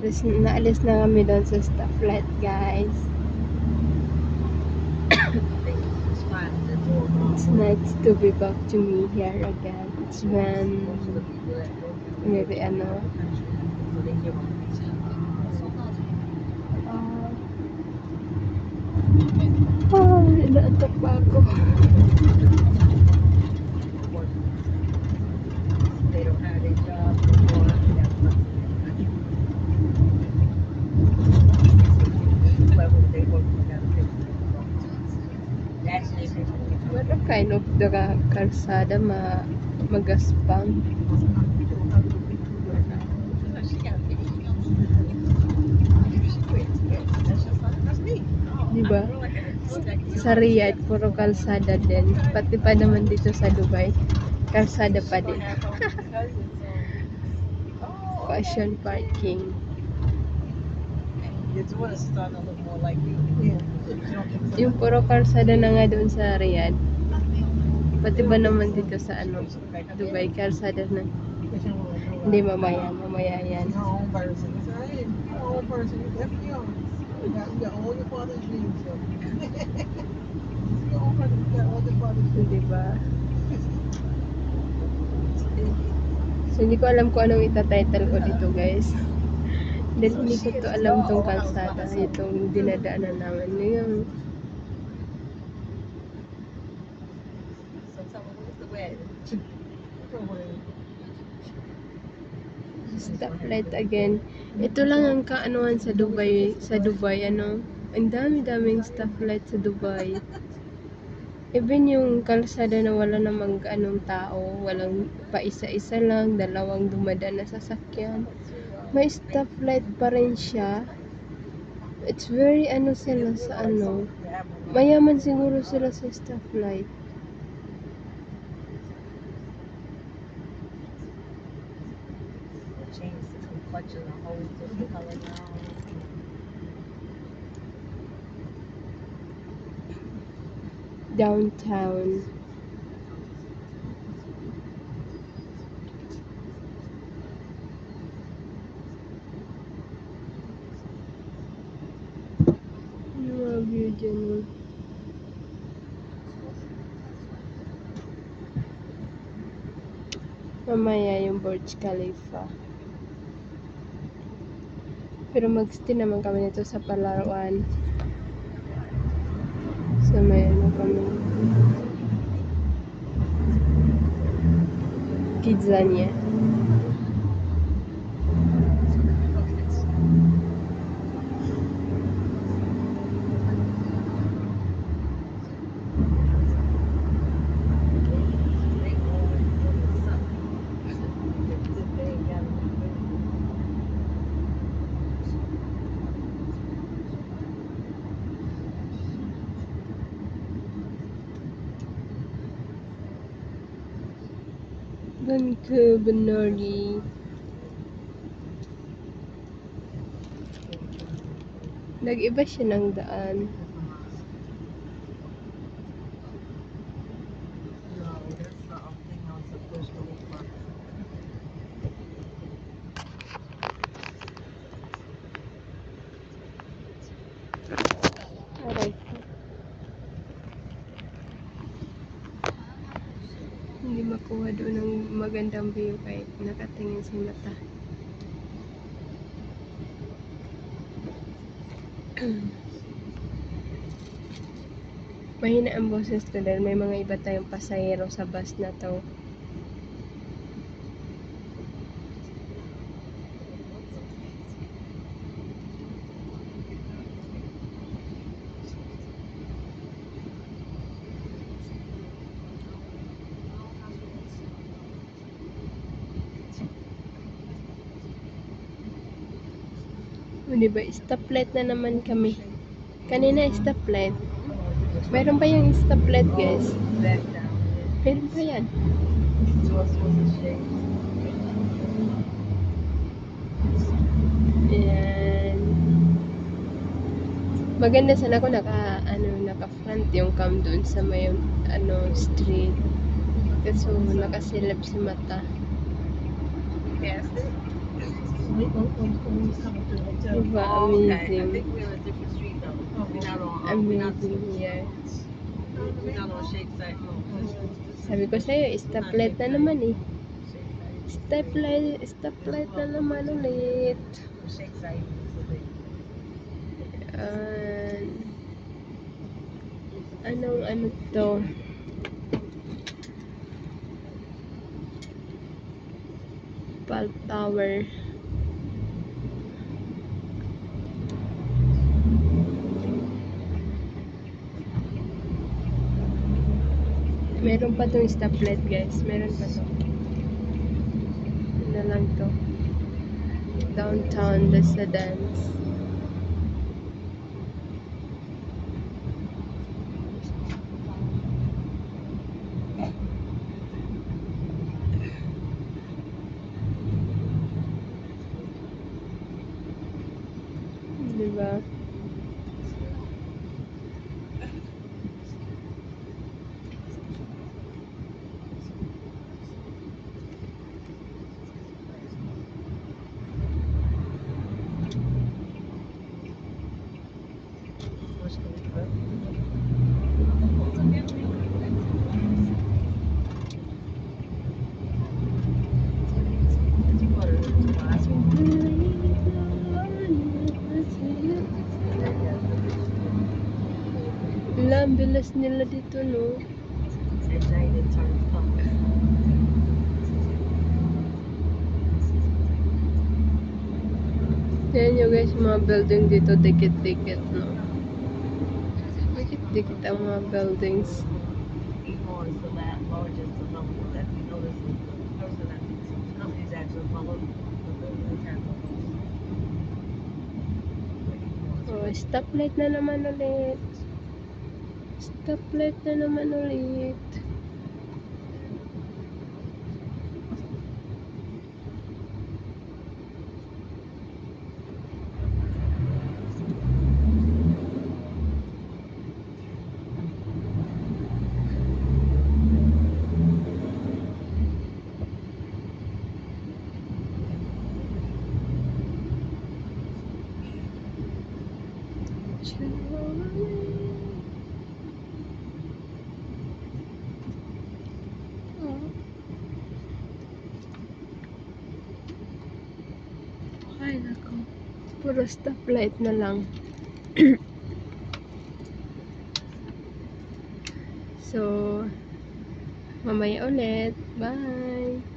Tapos naalis na kami doon sa stoplight, guys. It's nice to be back to me here again. It's when maybe inaantok pa ako. What kind of the kalsada magaspang? Diba? Sa Riyadh, puro kalsada din. Pati pa naman dito sa Dubai, kalsada pa din. Caution parking. Yung puro kalsada na nga doon sa Riyadh. Pati ba naman dito sa Dubai, kalsada na. Hindi, mamaya yan. Diba? So, hindi ko alam kung anong itatitle ko dito, guys. Dahil hindi ko to alam tong kalsada, itong dinadaanan namin. Yung stoplight again. Ito lang ang kaanuhan sa Dubai, ang dami-daming stoplight sa Dubai. Even yung kalsada na wala namang tao, walang pa isa-isa lang, dalawang dumadaan na sasakyan, may stoplight pa rin siya. It's very sila sa mayaman siguro sila sa stoplight. Downtown. Ano mga view dyan? Mamaya yung Burj Khalifa. Pero mag-stay naman kami nito sa Palawan. So may kami. Kidzania. Doon ka Benari. Nag-iba siya ng daan. Alright. Hindi makuha doon ng magandang view kahit nakatingin sa mata. Mahina ang boses ko dahil may mga iba tayong pasahero sa bus na to. O diba, stoplight na naman kami. Kanina stoplight. Mayroon pa yung stoplight, guys. Mayroon pa yan. Ayan. Maganda sana kung naka-front yung cam doon sa may street. Kasi nakasilip sa mata. Yes. Diba? Oh, okay. I Amazing. think we're on a different street though. We're not on. We're not. Amazing here. We're not on Shake Side. No, Sabi ko sa'yo, stoplight na naman eh. Stoplight na naman ulit. Shake Side. Anong ano to? Pal Tower. Meron pa tong stoplight guys. Meron pa to. Ano lang to? Downtown Residence. Diba? Ang bilis nila dito, no? Yan nyo guys, mga building dito, dikit-dikit, no? Dikit-dikit ang mga buildings. Oh, stoplight na naman ulit. Stoplight na naman ulit. Ay, nako. Puro stoplight na lang. So, mamaya ulit. Bye!